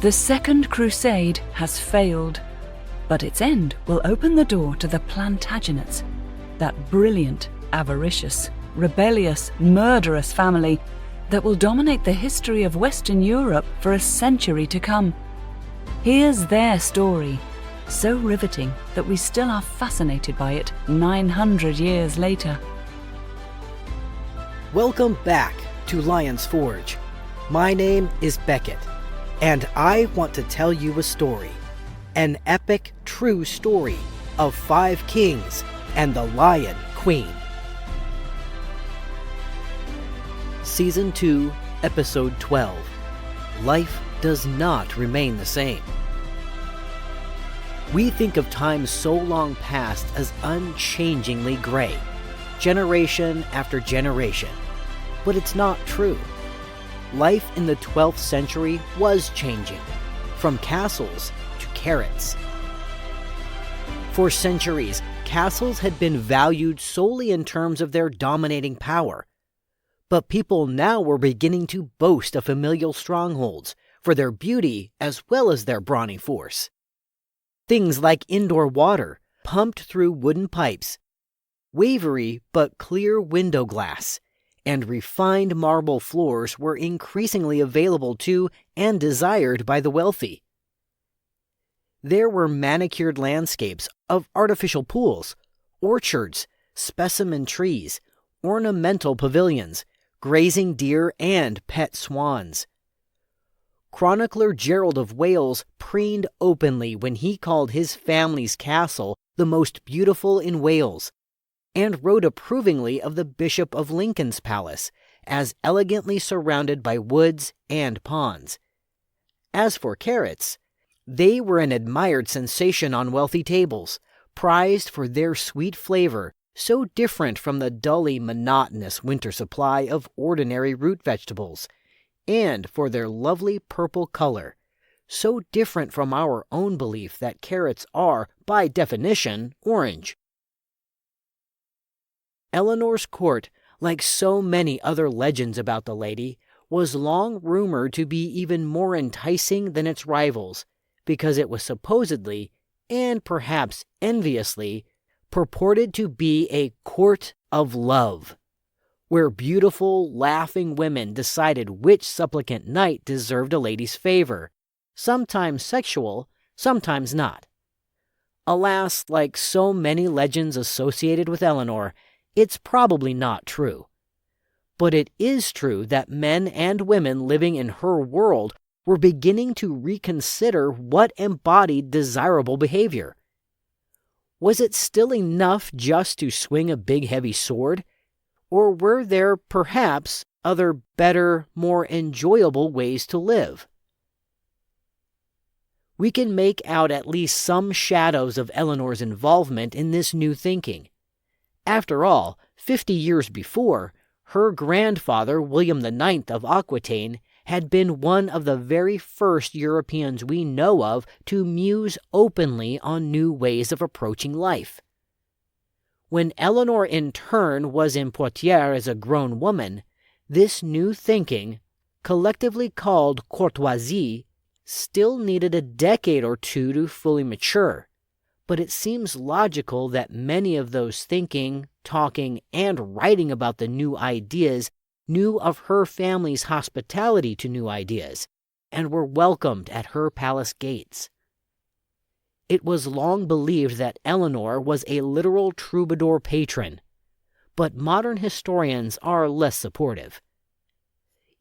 The Second Crusade has failed, but its end will open the door to the Plantagenets, that brilliant, avaricious, rebellious, murderous family that will dominate the history of Western Europe for a century to come. Here's their story, so riveting that we still are fascinated by it 900 years later. Welcome back to Lion's Forge. My name is Beckett, and I want to tell you a story. An epic, true story of 5 kings and the Lion Queen. Season 2, Episode 12. Life does not remain the same. We think of time so long past as unchangingly gray, generation after generation. But it's not true. Life in the 12th century was changing, from castles to carrots. For centuries, castles had been valued solely in terms of their dominating power. But people now were beginning to boast of familial strongholds for their beauty as well as their brawny force. Things like indoor water pumped through wooden pipes, wavery but clear window glass, and refined marble floors were increasingly available to and desired by the wealthy. There were manicured landscapes of artificial pools, orchards, specimen trees, ornamental pavilions, grazing deer, and pet swans. Chronicler Gerald of Wales preened openly when he called his family's castle the most beautiful in Wales, and wrote approvingly of the Bishop of Lincoln's palace as elegantly surrounded by woods and ponds. As for carrots, they were an admired sensation on wealthy tables, prized for their sweet flavor, so different from the dully monotonous winter supply of ordinary root vegetables, and for their lovely purple color, so different from our own belief that carrots are, by definition, orange. Eleanor's court, like so many other legends about the lady, was long rumored to be even more enticing than its rivals, because it was supposedly, and perhaps enviously, purported to be a court of love, where beautiful, laughing women decided which supplicant knight deserved a lady's favor, sometimes sexual, sometimes not. Alas, like so many legends associated with Eleanor, it's probably not true. But it is true that men and women living in her world were beginning to reconsider what embodied desirable behavior. Was it still enough just to swing a big heavy sword? Or were there, perhaps, other better, more enjoyable ways to live? We can make out at least some shadows of Eleanor's involvement in this new thinking. After all, 50 years before, her grandfather, William IX of Aquitaine, had been one of the very first Europeans we know of to muse openly on new ways of approaching life. When Eleanor in turn was in Poitiers as a grown woman, this new thinking, collectively called courtoisie, still needed a decade or two to fully mature. But it seems logical that many of those thinking, talking, and writing about the new ideas knew of her family's hospitality to new ideas, and were welcomed at her palace gates. It was long believed that Eleanor was a literal troubadour patron, but modern historians are less supportive.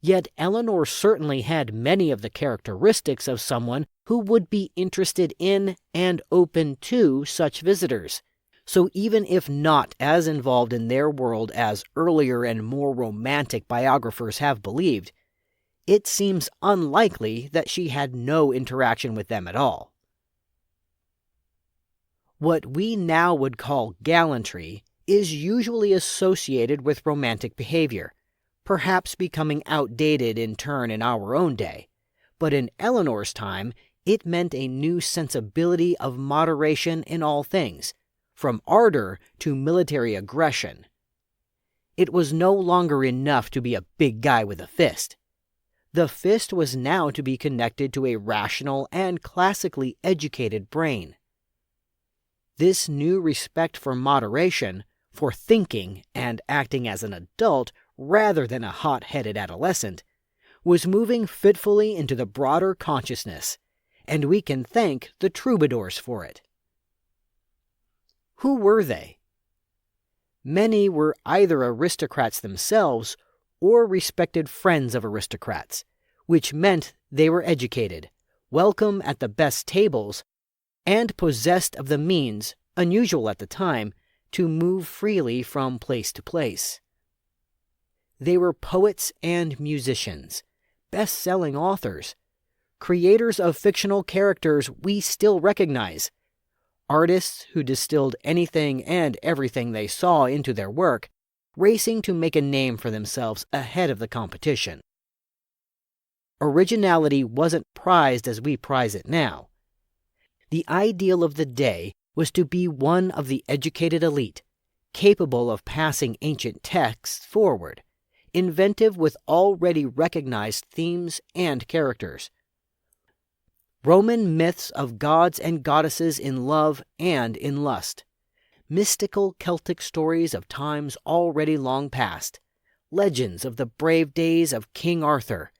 Yet Eleanor certainly had many of the characteristics of someone who would be interested in and open to such visitors. So even if not as involved in their world as earlier and more romantic biographers have believed, it seems unlikely that she had no interaction with them at all. What we now would call gallantry is usually associated with romantic behavior, perhaps becoming outdated in turn in our own day, but in Eleanor's time it meant a new sensibility of moderation in all things, from ardor to military aggression. It was no longer enough to be a big guy with a fist. The fist was now to be connected to a rational and classically educated brain. This new respect for moderation, for thinking and acting as an adult rather than a hot-headed adolescent, was moving fitfully into the broader consciousness, and we can thank the troubadours for it. Who were they? Many were either aristocrats themselves or respected friends of aristocrats, which meant they were educated, welcome at the best tables, and possessed of the means, unusual at the time, to move freely from place to place. They were poets and musicians, best-selling authors, creators of fictional characters we still recognize, artists who distilled anything and everything they saw into their work, racing to make a name for themselves ahead of the competition. Originality wasn't prized as we prize it now. The ideal of the day was to be one of the educated elite, capable of passing ancient texts forward, inventive with already recognized themes and characters. Roman myths of gods and goddesses in love and in lust, mystical Celtic stories of times already long past, legends of the brave days of King Arthur,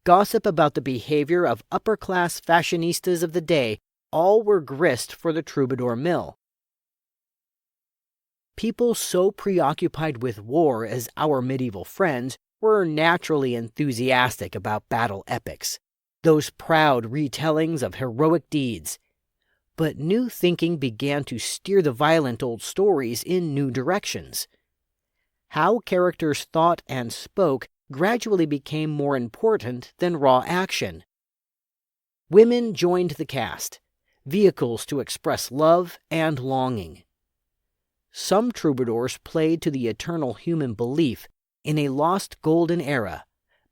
gossip about the behavior of upper-class fashionistas of the day, all were grist for the troubadour mill. People so preoccupied with war as our medieval friends were naturally enthusiastic about battle epics, those proud retellings of heroic deeds. But new thinking began to steer the violent old stories in new directions. How characters thought and spoke gradually became more important than raw action. Women joined the cast, vehicles to express love and longing. Some troubadours played to the eternal human belief in a lost golden era,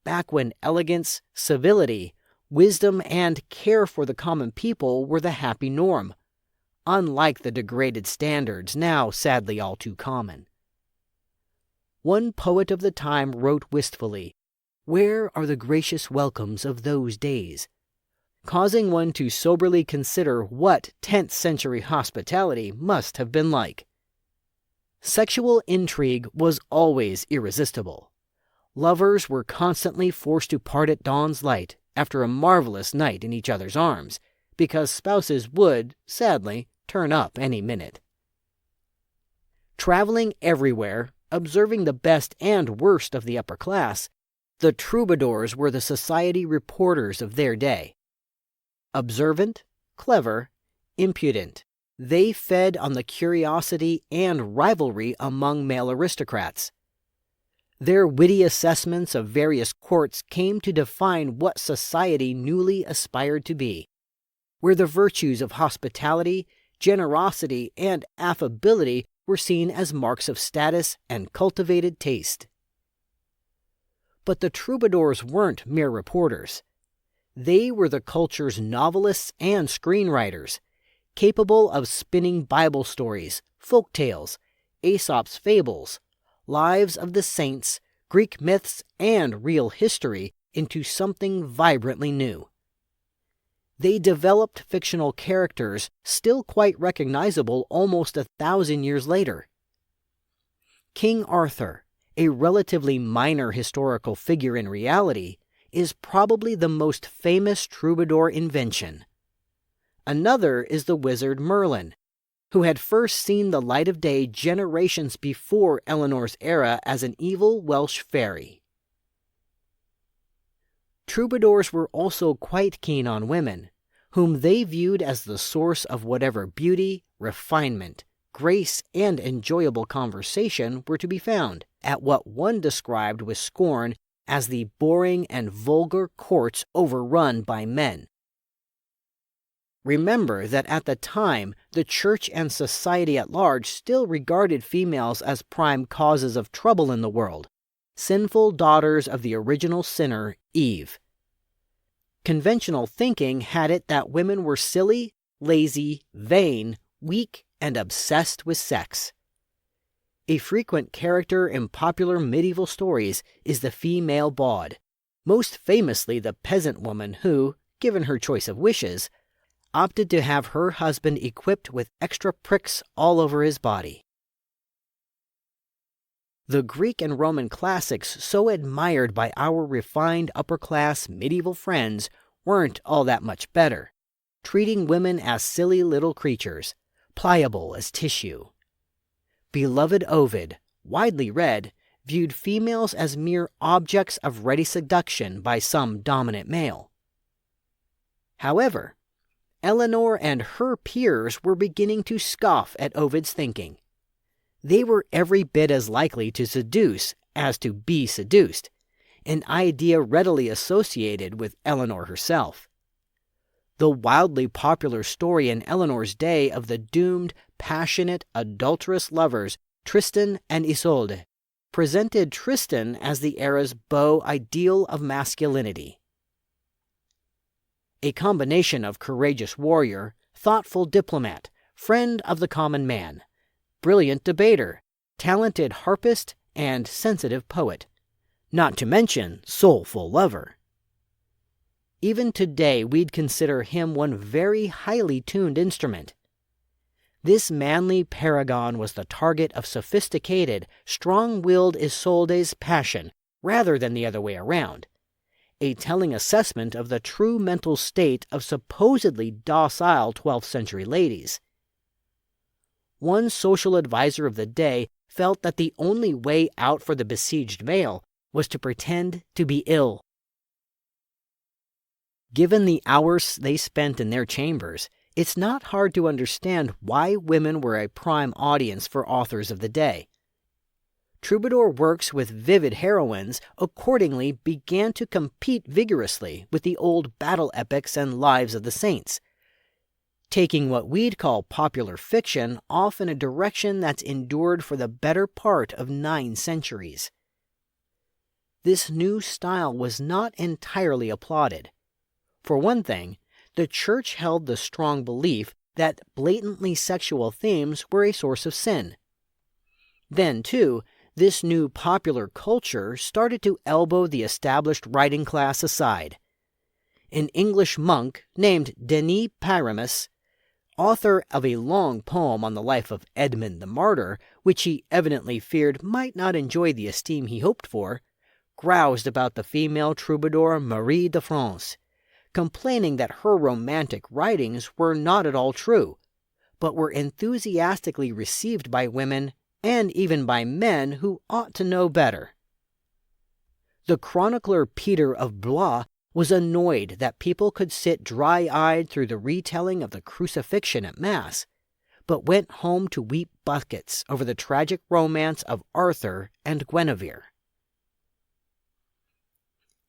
back when elegance, civility, wisdom, and care for the common people were the happy norm, unlike the degraded standards now sadly all too common. One poet of the time wrote wistfully, "Where are the gracious welcomes of those days?" causing one to soberly consider what 10th century hospitality must have been like. Sexual intrigue was always irresistible. Lovers were constantly forced to part at dawn's light after a marvelous night in each other's arms, because spouses would, sadly, turn up any minute. Traveling everywhere, observing the best and worst of the upper class, the troubadours were the society reporters of their day. Observant, clever, impudent, they fed on the curiosity and rivalry among male aristocrats. Their witty assessments of various courts came to define what society newly aspired to be, where the virtues of hospitality, generosity, and affability were seen as marks of status and cultivated taste. But the troubadours weren't mere reporters. They were the culture's novelists and screenwriters, capable of spinning Bible stories, folk tales, Aesop's fables, lives of the saints, Greek myths, and real history into something vibrantly new. They developed fictional characters still quite recognizable almost 1,000 years later. King Arthur, a relatively minor historical figure in reality, is probably the most famous troubadour invention. Another is the wizard Merlin, who had first seen the light of day generations before Eleanor's era as an evil Welsh fairy. Troubadours were also quite keen on women, whom they viewed as the source of whatever beauty, refinement, grace, and enjoyable conversation were to be found at what one described with scorn as the boring and vulgar courts overrun by men. Remember that at the time, the church and society at large still regarded females as prime causes of trouble in the world, sinful daughters of the original sinner, Eve. Conventional thinking had it that women were silly, lazy, vain, weak, and obsessed with sex. A frequent character in popular medieval stories is the female bawd, most famously the peasant woman who, given her choice of wishes, opted to have her husband equipped with extra pricks all over his body. The Greek and Roman classics so admired by our refined upper-class medieval friends weren't all that much better, treating women as silly little creatures, pliable as tissue. Beloved Ovid, widely read, viewed females as mere objects of ready seduction by some dominant male. However, Eleanor and her peers were beginning to scoff at Ovid's thinking. They were every bit as likely to seduce as to be seduced, an idea readily associated with Eleanor herself. The wildly popular story in Eleanor's day of the doomed, passionate, adulterous lovers Tristan and Isolde presented Tristan as the era's beau ideal of masculinity. A combination of courageous warrior, thoughtful diplomat, friend of the common man, brilliant debater, talented harpist, and sensitive poet, not to mention soulful lover. Even today, we'd consider him one very highly tuned instrument. This manly paragon was the target of sophisticated, strong-willed Isolde's passion rather than the other way around, a telling assessment of the true mental state of supposedly docile 12th century ladies. One social advisor of the day felt that the only way out for the besieged male was to pretend to be ill. Given the hours they spent in their chambers, it's not hard to understand why women were a prime audience for authors of the day. Troubadour works with vivid heroines accordingly began to compete vigorously with the old battle epics and lives of the saints, taking what we'd call popular fiction off in a direction that's endured for the better part of 9 centuries. This new style was not entirely applauded. For one thing, the Church held the strong belief that blatantly sexual themes were a source of sin. Then, too, this new popular culture started to elbow the established writing class aside. An English monk named Denis Pyramus, author of a long poem on the life of Edmund the Martyr, which he evidently feared might not enjoy the esteem he hoped for, groused about the female troubadour Marie de France, complaining that her romantic writings were not at all true, but were enthusiastically received by women and even by men who ought to know better. The chronicler Peter of Blois was annoyed that people could sit dry-eyed through the retelling of the crucifixion at Mass, but went home to weep buckets over the tragic romance of Arthur and Guinevere.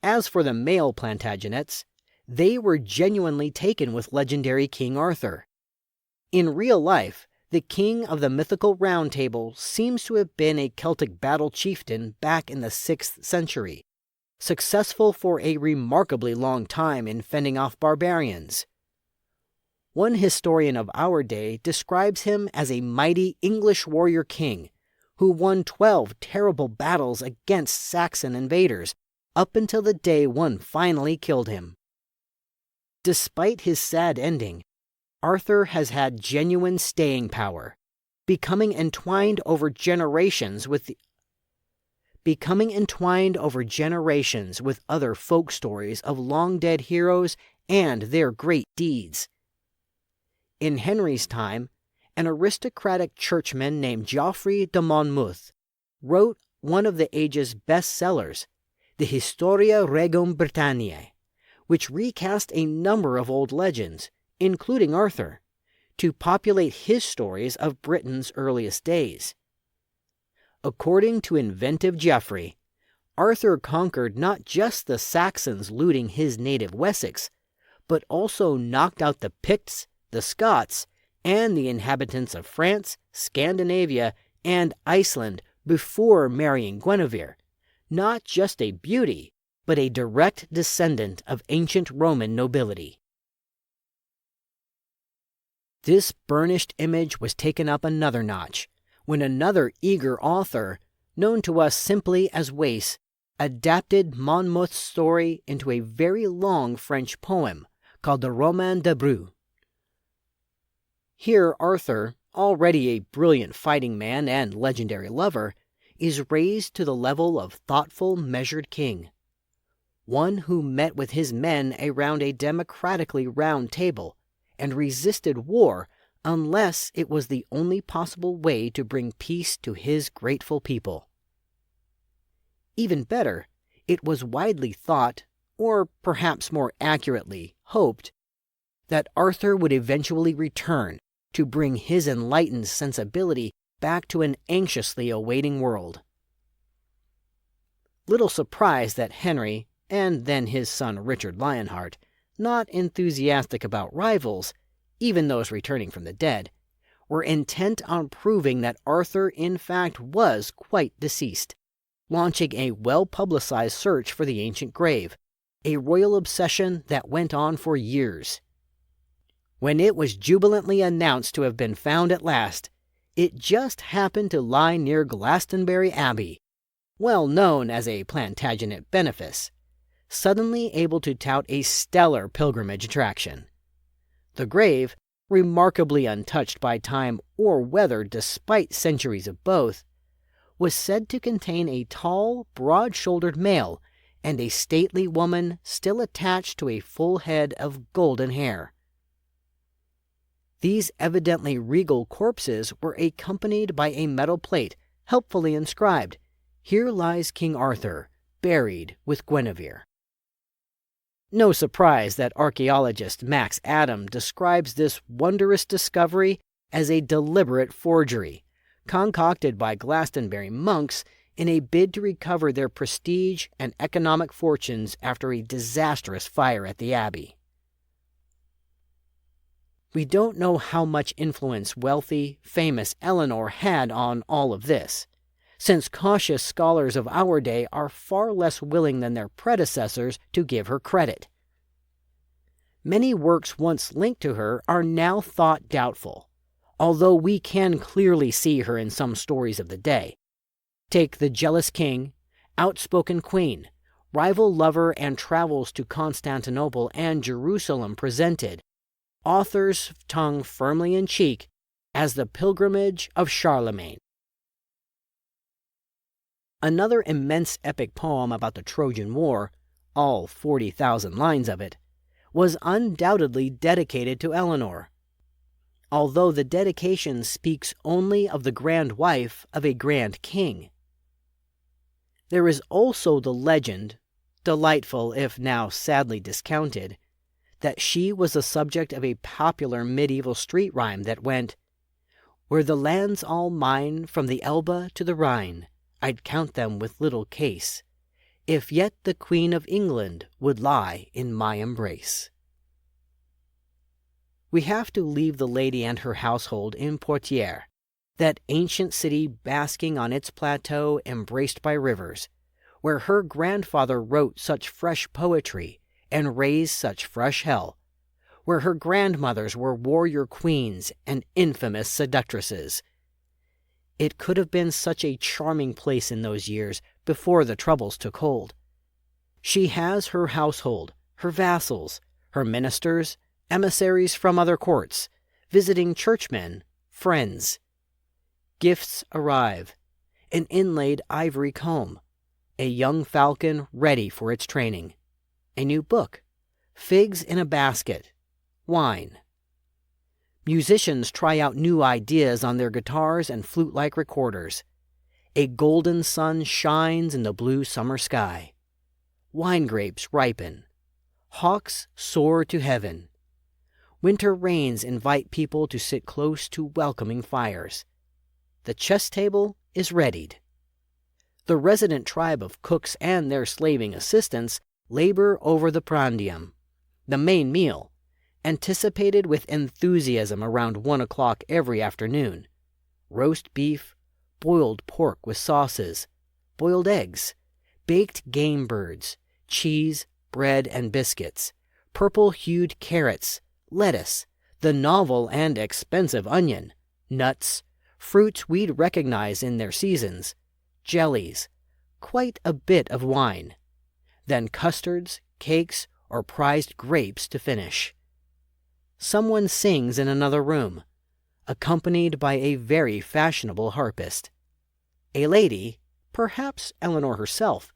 As for the male Plantagenets, they were genuinely taken with legendary King Arthur. In real life, the king of the mythical Round Table seems to have been a Celtic battle chieftain back in the 6th century, successful for a remarkably long time in fending off barbarians. One historian of our day describes him as a mighty English warrior king who won 12 terrible battles against Saxon invaders up until the day one finally killed him. Despite his sad ending, Arthur has had genuine staying power, becoming entwined over generations with other folk stories of long-dead heroes and their great deeds. In Henry's time, an aristocratic churchman named Geoffrey de Monmouth wrote one of the age's best sellers, the Historia Regum Britanniae, which recast a number of old legends, including Arthur, to populate his stories of Britain's earliest days. According to inventive Geoffrey, Arthur conquered not just the Saxons looting his native Wessex, but also knocked out the Picts, the Scots, and the inhabitants of France, Scandinavia, and Iceland before marrying Guinevere, not just a beauty, but a direct descendant of ancient Roman nobility. This burnished image was taken up another notch when another eager author, known to us simply as Wace, adapted Monmouth's story into a very long French poem called the Roman de Bru. Here Arthur, already a brilliant fighting man and legendary lover, is raised to the level of thoughtful, measured king. One who met with his men around a democratically round table and resisted war unless it was the only possible way to bring peace to his grateful people. Even better, it was widely thought, or perhaps more accurately hoped, that Arthur would eventually return to bring his enlightened sensibility back to an anxiously awaiting world. Little surprise that Henry, and then his son Richard Lionheart, not enthusiastic about rivals, even those returning from the dead, were intent on proving that Arthur in fact was quite deceased, launching a well-publicized search for the ancient grave, a royal obsession that went on for years. When it was jubilantly announced to have been found at last, it just happened to lie near Glastonbury Abbey, well known as a Plantagenet benefice, suddenly able to tout a stellar pilgrimage attraction. The grave, remarkably untouched by time or weather despite centuries of both, was said to contain a tall, broad-shouldered male and a stately woman still attached to a full head of golden hair. These evidently regal corpses were accompanied by a metal plate helpfully inscribed, "Here lies King Arthur, buried with Guinevere." No surprise that archaeologist Max Adam describes this wondrous discovery as a deliberate forgery, concocted by Glastonbury monks in a bid to recover their prestige and economic fortunes after a disastrous fire at the abbey. We don't know how much influence wealthy, famous Eleanor had on all of this, since cautious scholars of our day are far less willing than their predecessors to give her credit. Many works once linked to her are now thought doubtful, although we can clearly see her in some stories of the day. Take The Jealous King, Outspoken Queen, Rival Lover and Travels to Constantinople and Jerusalem presented, author's tongue firmly in cheek, as The Pilgrimage of Charlemagne. Another immense epic poem about the Trojan War, all 40,000 lines of it, was undoubtedly dedicated to Eleanor, although the dedication speaks only of the grand wife of a grand king. There is also the legend, delightful if now sadly discounted, that she was the subject of a popular medieval street rhyme that went, "Were the lands all mine from the Elbe to the Rhine, I'd count them with little case, if yet the Queen of England would lie in my embrace." We have to leave the lady and her household in Poitiers, that ancient city basking on its plateau embraced by rivers, where her grandfather wrote such fresh poetry and raised such fresh hell, where her grandmothers were warrior queens and infamous seductresses. It could have been such a charming place in those years before the troubles took hold. She has her household, her vassals, her ministers, emissaries from other courts, visiting churchmen, friends. Gifts arrive, an inlaid ivory comb, a young falcon ready for its training, a new book, figs in a basket, wine. Musicians try out new ideas on their guitars and flute-like recorders. A golden sun shines in the blue summer sky. Wine grapes ripen. Hawks soar to heaven. Winter rains invite people to sit close to welcoming fires. The chess table is readied. The resident tribe of cooks and their slaving assistants labor over the prandium, the main meal, anticipated with enthusiasm around 1 o'clock every afternoon. Roast beef, boiled pork with sauces, boiled eggs, baked game birds, cheese, bread and biscuits, purple-hued carrots, lettuce, the novel and expensive onion, nuts, fruits we'd recognize in their seasons, jellies, quite a bit of wine, then custards, cakes, or prized grapes to finish. Someone sings in another room, accompanied by a very fashionable harpist. A lady, perhaps Eleanor herself,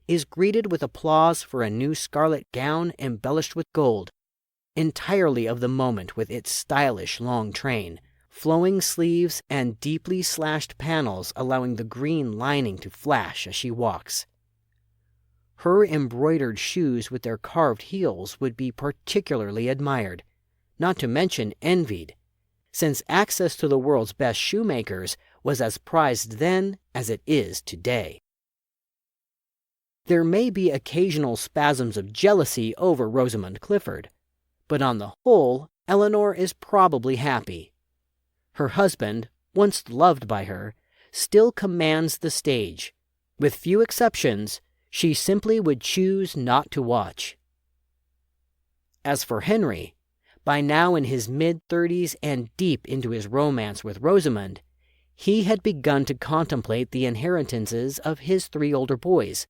is greeted with applause for a new scarlet gown embellished with gold, entirely of the moment with its stylish long train, flowing sleeves, and deeply slashed panels allowing the green lining to flash as she walks. Her embroidered shoes with their carved heels would be particularly admired, not to mention envied, since access to the world's best shoemakers was as prized then as it is today. There may be occasional spasms of jealousy over Rosamund Clifford, but on the whole, Eleanor is probably happy. Her husband, once loved by her, still commands the stage. With few exceptions, she simply would choose not to watch. As for Henry, by now in his mid-30s and deep into his romance with Rosamund, he had begun to contemplate the inheritances of his 3 older boys,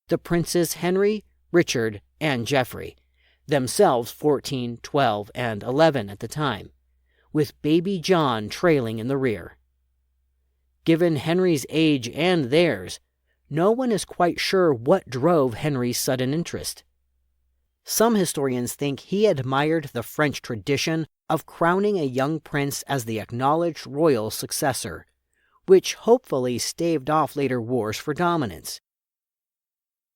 the Princes Henry, Richard, and Geoffrey, themselves 14, 12, and 11 at the time, with baby John trailing in the rear. Given Henry's age and theirs, no one is quite sure what drove Henry's sudden interest. Some historians think he admired the French tradition of crowning a young prince as the acknowledged royal successor, which hopefully staved off later wars for dominance.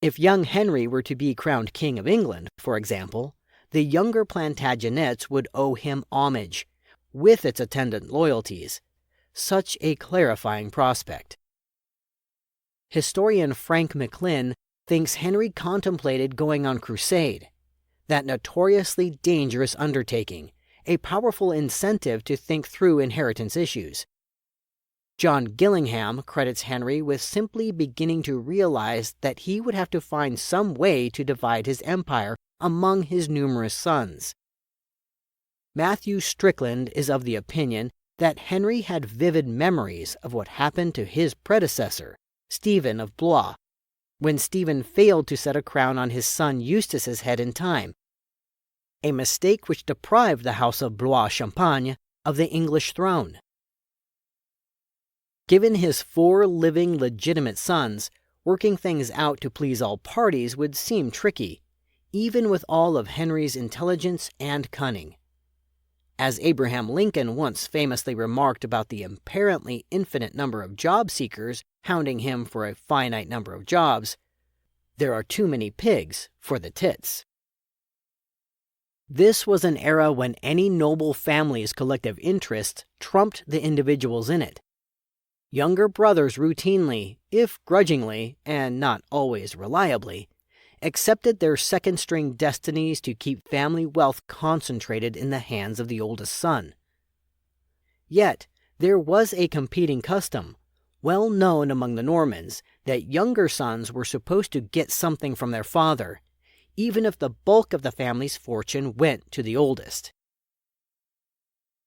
If young Henry were to be crowned King of England, for example, the younger Plantagenets would owe him homage, with its attendant loyalties. Such a clarifying prospect. Historian Frank McLynn thinks Henry contemplated going on crusade, that notoriously dangerous undertaking, a powerful incentive to think through inheritance issues. John Gillingham credits Henry with simply beginning to realize that he would have to find some way to divide his empire among his numerous sons. Matthew Strickland is of the opinion that Henry had vivid memories of what happened to his predecessor, Stephen of Blois, when Stephen failed to set a crown on his son Eustace's head in time, a mistake which deprived the House of Blois-Champagne of the English throne. Given his 4 living legitimate sons, working things out to please all parties would seem tricky, even with all of Henry's intelligence and cunning. As Abraham Lincoln once famously remarked about the apparently infinite number of job seekers hounding him for a finite number of jobs, there are too many pigs for the tits. This was an era when any noble family's collective interest trumped the individuals in it. Younger brothers routinely, if grudgingly, and not always reliably, accepted their second-string destinies to keep family wealth concentrated in the hands of the oldest son. Yet, there was a competing custom, well known among the Normans, that younger sons were supposed to get something from their father, even if the bulk of the family's fortune went to the oldest.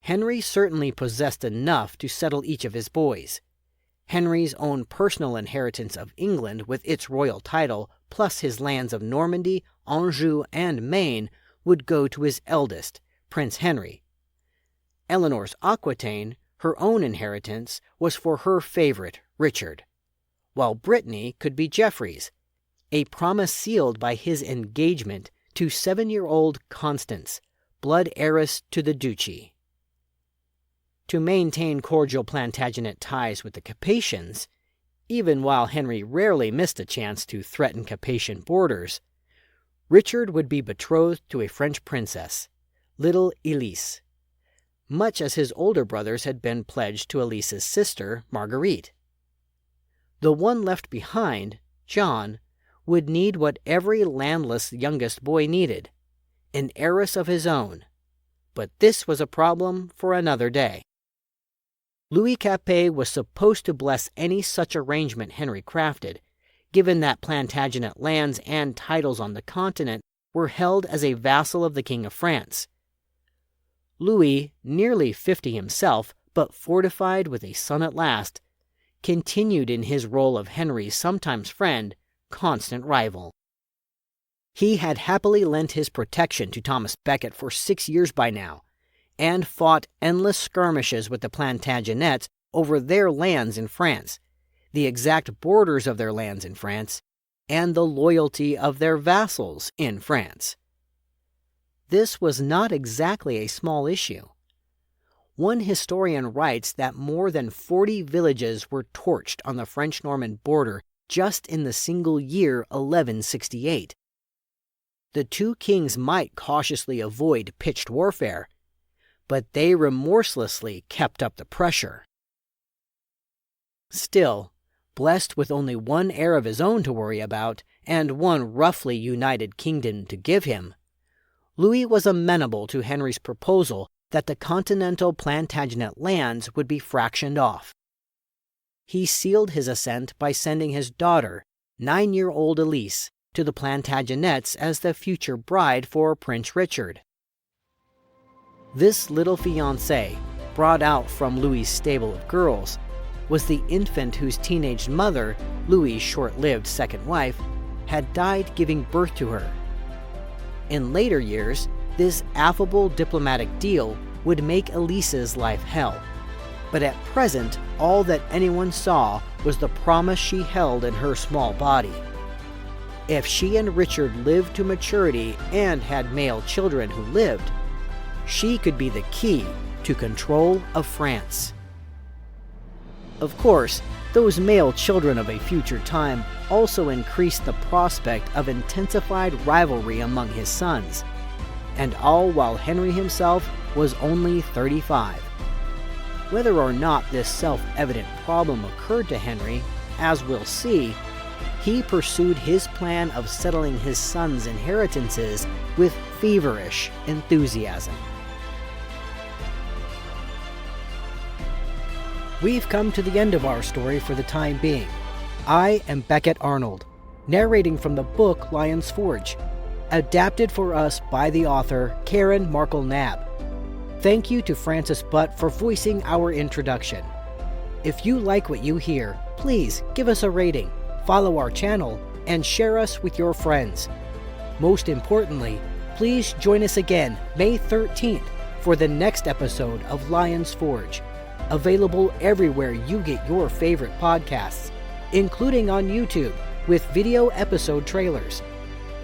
Henry certainly possessed enough to settle each of his boys. Henry's own personal inheritance of England with its royal title, plus his lands of Normandy, Anjou, and Maine, would go to his eldest, Prince Henry. Eleanor's Aquitaine, her own inheritance, was for her favorite, Richard, while Brittany could be Geoffrey's, a promise sealed by his engagement to 7-year-old Constance, blood heiress to the duchy. To maintain cordial Plantagenet ties with the Capetians, even while Henry rarely missed a chance to threaten Capetian borders, Richard would be betrothed to a French princess, little Elise, much as his older brothers had been pledged to Elise's sister, Marguerite. The one left behind, John, would need what every landless youngest boy needed, an heiress of his own. But this was a problem for another day. Louis Capet was supposed to bless any such arrangement Henry crafted, given that Plantagenet lands and titles on the continent were held as a vassal of the King of France. Louis, nearly 50 himself, but fortified with a son at last, continued in his role of Henry's sometimes friend, constant rival. He had happily lent his protection to Thomas Becket for 6 years by now, and fought endless skirmishes with the Plantagenets over their lands in France, the exact borders of their lands in France, and the loyalty of their vassals in France. This was not exactly a small issue. One historian writes that more than 40 villages were torched on the French-Norman border just in the single year 1168. The two kings might cautiously avoid pitched warfare, but they remorselessly kept up the pressure. Still, blessed with only one heir of his own to worry about and one roughly united kingdom to give him, Louis was amenable to Henry's proposal that the continental Plantagenet lands would be fractioned off. He sealed his assent by sending his daughter, 9-year-old Elise, to the Plantagenets as the future bride for Prince Richard. This little fiancée, brought out from Louis's stable of girls, was the infant whose teenage mother, Louis's short-lived second wife, had died giving birth to her. In later years, this affable diplomatic deal would make Elise's life hell, but at present all that anyone saw was the promise she held in her small body. If she and Richard lived to maturity and had male children who lived, she could be the key to control of France. Of course, those male children of a future time also increased the prospect of intensified rivalry among his sons, and all while Henry himself was only 35. Whether or not this self-evident problem occurred to Henry, as we'll see, he pursued his plan of settling his sons' inheritances with feverish enthusiasm. We've come to the end of our story for the time being. I am Becket Arnold, narrating from the book Lion's Forge, adapted for us by the author Karen Markle-Knabb. Thank you to Francis Butt for voicing our introduction. If you like what you hear, please give us a rating, follow our channel, and share us with your friends. Most importantly, please join us again May 13th for the next episode of Lion's Forge, available everywhere you get your favorite podcasts, including on YouTube with video episode trailers.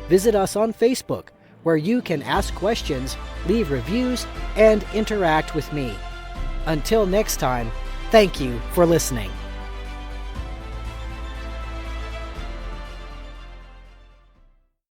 Visit us on Facebook, where you can ask questions, leave reviews, and interact with me. Until next time, thank you for listening.